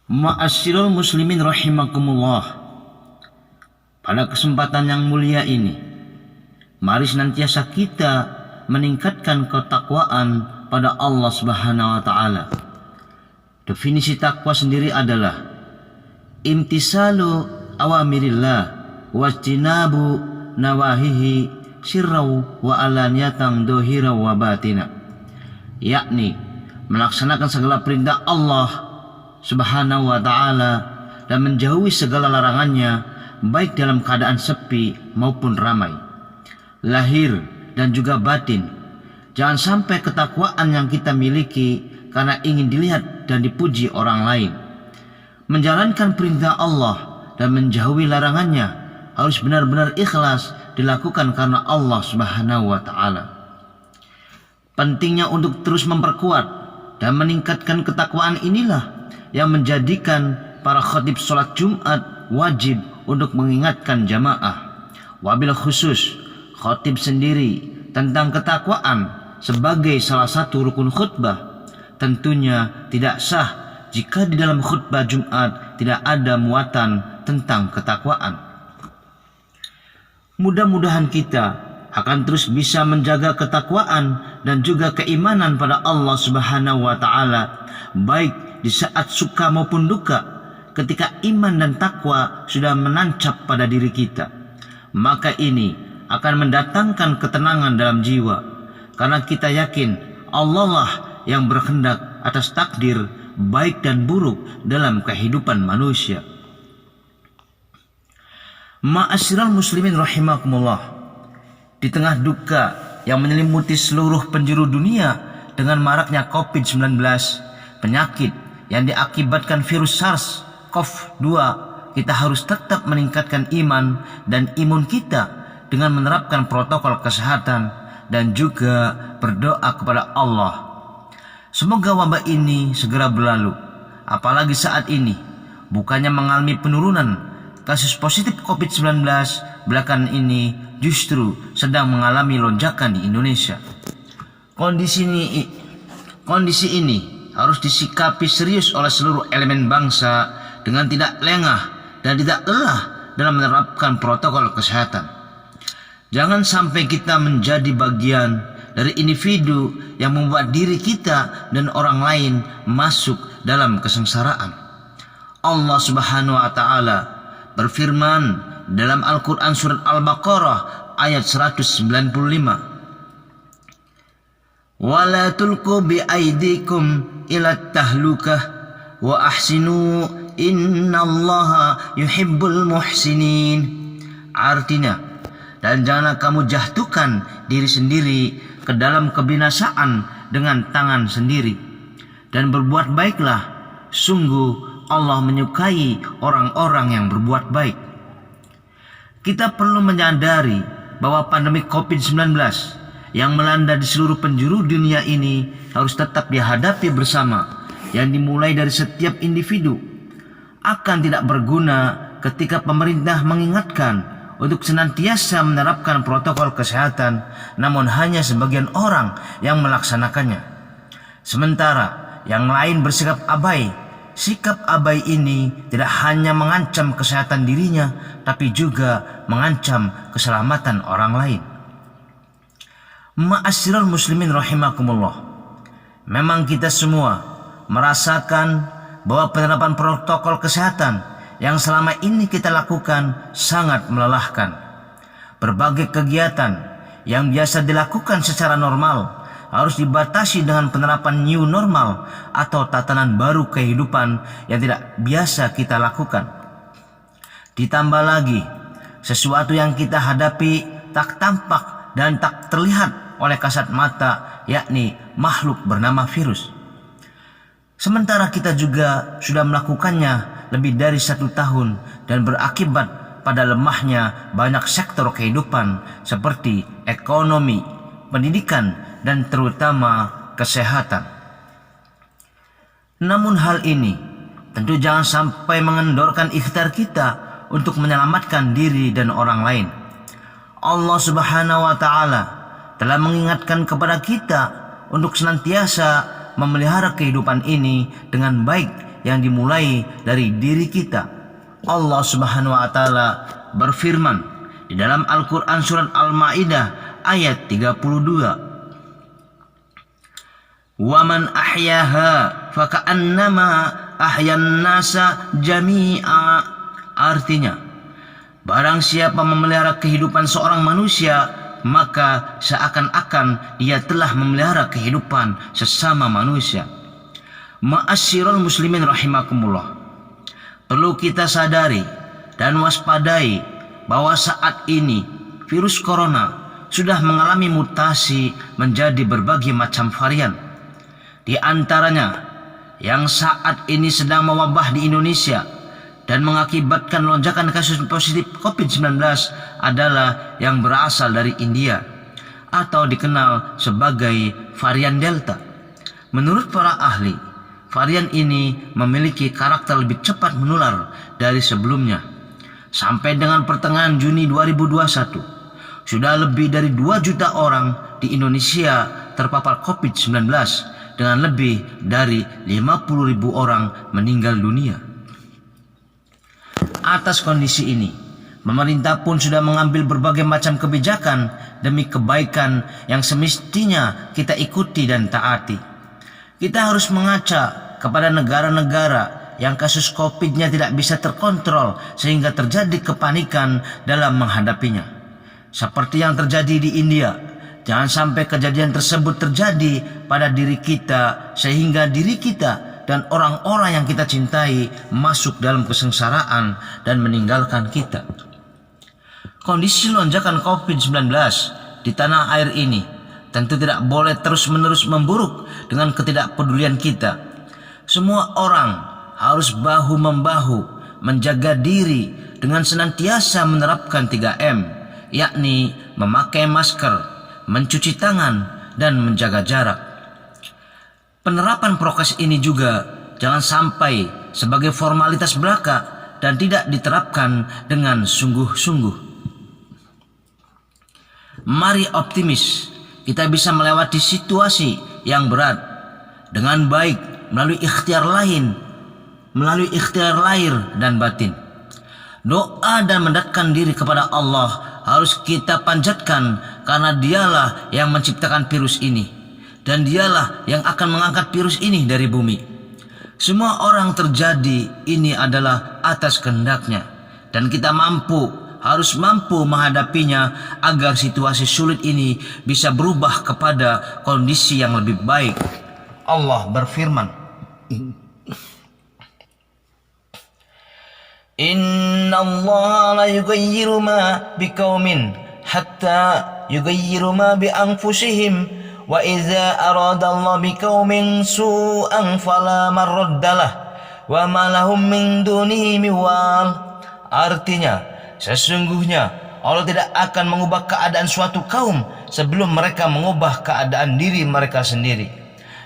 Ma'asyiral muslimin rahimakumullah. Pada kesempatan yang mulia ini, mari senantiasa kita meningkatkan ketakwaan pada Allah Subhanahu wa taala. Definisi takwa sendiri adalah imtisalu awamirillah wajtinabu nawahihi sirrau wa alaniyatan dohira wa batina, yakni melaksanakan segala perintah Allah Subhanahu wa ta'ala dan menjauhi segala larangannya, baik dalam keadaan sepi maupun ramai, lahir dan juga batin. Jangan sampai ketakwaan yang kita miliki karena ingin dilihat dan dipuji orang lain. Menjalankan perintah Allah dan menjauhi larangannya harus benar-benar ikhlas dilakukan karena Allah Subhanahu wa ta'ala. Pentingnya untuk terus memperkuat dan meningkatkan ketakwaan inilah yang menjadikan para khatib sholat Jumat wajib untuk mengingatkan jamaah, wabil khusus khatib sendiri, tentang ketakwaan sebagai salah satu rukun khutbah. Tentunya tidak sah jika di dalam khutbah Jumat tidak ada muatan tentang ketakwaan. Mudah-mudahan kita akan terus bisa menjaga ketakwaan dan juga keimanan pada Allah Subhanahu wa ta'ala, baik di saat suka maupun duka. Ketika iman dan takwa sudah menancap pada diri kita, maka ini akan mendatangkan ketenangan dalam jiwa, karena kita yakin Allah lah yang berkehendak atas takdir baik dan buruk dalam kehidupan manusia. Ma'asyiral muslimin rahimakumullah, di tengah duka yang menyelimuti seluruh penjuru dunia dengan maraknya COVID-19, penyakit yang diakibatkan virus SARS-CoV-2, kita harus tetap meningkatkan iman dan imun kita dengan menerapkan protokol kesehatan dan juga berdoa kepada Allah. Semoga wabah ini segera berlalu, apalagi saat ini bukannya mengalami penurunan kasus positif COVID-19, belakangan ini justru sedang mengalami lonjakan di Indonesia. Kondisi ini harus disikapi serius oleh seluruh elemen bangsa dengan tidak lengah dan tidak lelah dalam menerapkan protokol kesehatan. Jangan sampai kita menjadi bagian dari individu yang membuat diri kita dan orang lain masuk dalam kesengsaraan. Allah Subhanahu wa ta'ala berfirman dalam Al-Quran surat Al-Baqarah ayat 195, wala tulqu bi aidikum ila tahlukah wa ahsinu innallaha yuhibbul muhsinin. Artinya, dan janganlah kamu jatuhkan diri sendiri ke dalam kebinasaan dengan tangan sendiri, dan berbuat baiklah, sungguh Allah menyukai orang-orang yang berbuat baik. Kita perlu menyadari bahwa pandemi COVID-19 yang melanda di seluruh penjuru dunia ini harus tetap dihadapi bersama, yang dimulai dari setiap individu. Akan tidak berguna ketika pemerintah mengingatkan untuk senantiasa menerapkan protokol kesehatan, namun hanya sebagian orang yang melaksanakannya, sementara yang lain bersikap abai. Sikap abai ini tidak hanya mengancam kesehatan dirinya, tapi juga mengancam keselamatan orang lain. Ma'asyiral muslimin rahimakumullah, memang kita semua merasakan bahwa penerapan protokol kesehatan yang selama ini kita lakukan sangat melelahkan. Berbagai kegiatan yang biasa dilakukan secara normal harus dibatasi dengan penerapan new normal atau tatanan baru kehidupan yang tidak biasa kita lakukan. Ditambah lagi, sesuatu yang kita hadapi tak tampak dan tak terlihat oleh kasat mata, yakni makhluk bernama virus. Sementara kita juga sudah melakukannya lebih dari 1 tahun dan berakibat pada lemahnya banyak sektor kehidupan seperti ekonomi, pendidikan, dan terutama kesehatan. Namun hal ini tentu jangan sampai mengendorkan ikhtiar kita untuk menyelamatkan diri dan orang lain. Allah Subhanahu wa ta'ala telah mengingatkan kepada kita untuk senantiasa memelihara kehidupan ini dengan baik yang dimulai dari diri kita. Allah Subhanahu wa taala berfirman di dalam Al-Qur'an surat Al-Maidah ayat 32. Wa man ahyaha faka'annama ahyan nasa jami'a. Artinya, barang siapa memelihara kehidupan seorang manusia, maka seakan-akan ia telah memelihara kehidupan sesama manusia. Ma'asyiral muslimin rahimakumullah. Perlu kita sadari dan waspadai bahwa saat ini virus corona sudah mengalami mutasi menjadi berbagai macam varian. Di antaranya yang saat ini sedang mewabah di Indonesia dan mengakibatkan lonjakan kasus positif COVID-19 adalah yang berasal dari India atau dikenal sebagai varian Delta. Menurut para ahli, varian ini memiliki karakter lebih cepat menular dari sebelumnya. Sampai dengan pertengahan Juni 2021, sudah lebih dari 2 juta orang di Indonesia terpapar COVID-19 dengan lebih dari 50.000 orang meninggal dunia. Atas kondisi ini, pemerintah pun sudah mengambil berbagai macam kebijakan demi kebaikan yang semestinya kita ikuti dan taati. Kita harus mengaca kepada negara-negara yang kasus COVID-nya tidak bisa terkontrol sehingga terjadi kepanikan dalam menghadapinya. Seperti yang terjadi di India, jangan sampai kejadian tersebut terjadi pada diri kita sehingga diri kita dan orang-orang yang kita cintai masuk dalam kesengsaraan dan meninggalkan kita. Kondisi lonjakan COVID-19 di tanah air ini tentu tidak boleh terus-menerus memburuk dengan ketidakpedulian kita. Semua orang harus bahu-membahu menjaga diri dengan senantiasa menerapkan 3M, yakni memakai masker, mencuci tangan, dan menjaga jarak. Penerapan prokes ini juga jangan sampai sebagai formalitas belaka dan tidak diterapkan dengan sungguh-sungguh. Mari optimis, kita bisa melewati situasi yang berat dengan baik melalui ikhtiar lahir dan batin. Doa dan mendekatkan diri kepada Allah harus kita panjatkan karena Dialah yang menciptakan virus ini. Dan Dialah yang akan mengangkat virus ini dari bumi. Semua orang terjadi ini adalah atas kehendak-Nya. Dan kita harus mampu menghadapinya agar situasi sulit ini bisa berubah kepada kondisi yang lebih baik. Allah berfirman, Inna Allah la yughayyiru ma biqaumin hatta yughayyiru ma bi anfusihim. Wa iza aradallahu biqaumin su'an fala maraddalah wa ma lahum min dunihi miwal. Artinya, sesungguhnya Allah tidak akan mengubah keadaan suatu kaum sebelum mereka mengubah keadaan diri mereka sendiri.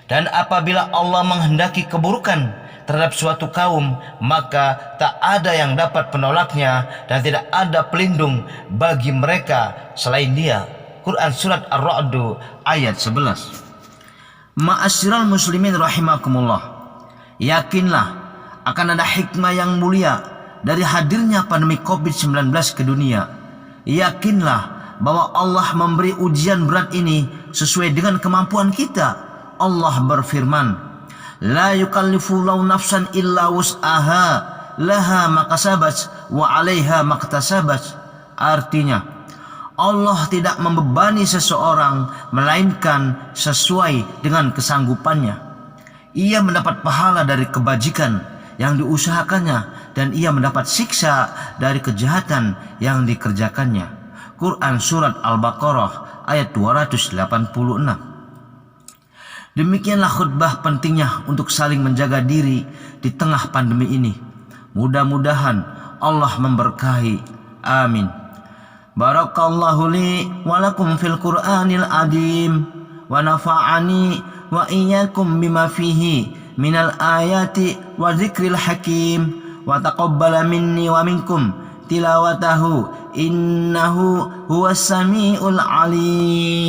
Dan apabila Allah menghendaki keburukan terhadap suatu kaum, maka tak ada yang dapat penolaknya dan tidak ada pelindung bagi mereka selain Dia. Quran surat Ar-Ra'd ayat 11. Ma'asyiral muslimin rahimakumullah. Yakinlah akan ada hikmah yang mulia dari hadirnya pandemi COVID-19 ke dunia. Yakinlah bahwa Allah memberi ujian berat ini sesuai dengan kemampuan kita. Allah berfirman, La yukallifullahu nafsan illa wus'aha laha makasabat wa 'alaiha maktasabat. Artinya, Allah tidak membebani seseorang melainkan sesuai dengan kesanggupannya. Ia mendapat pahala dari kebajikan yang diusahakannya dan ia mendapat siksa dari kejahatan yang dikerjakannya. Quran surat Al-Baqarah ayat 286. Demikianlah khutbah pentingnya untuk saling menjaga diri di tengah pandemi ini. Mudah-mudahan Allah memberkahi. Amin. Barakallahu li wa lakum fil Qur'anil adim wa nafa'ani wa iyyakum bima fihi minal ayati wa dzikril hakim wa taqabbala minni wa minkum tilawatahu innahu huwas samiul alim.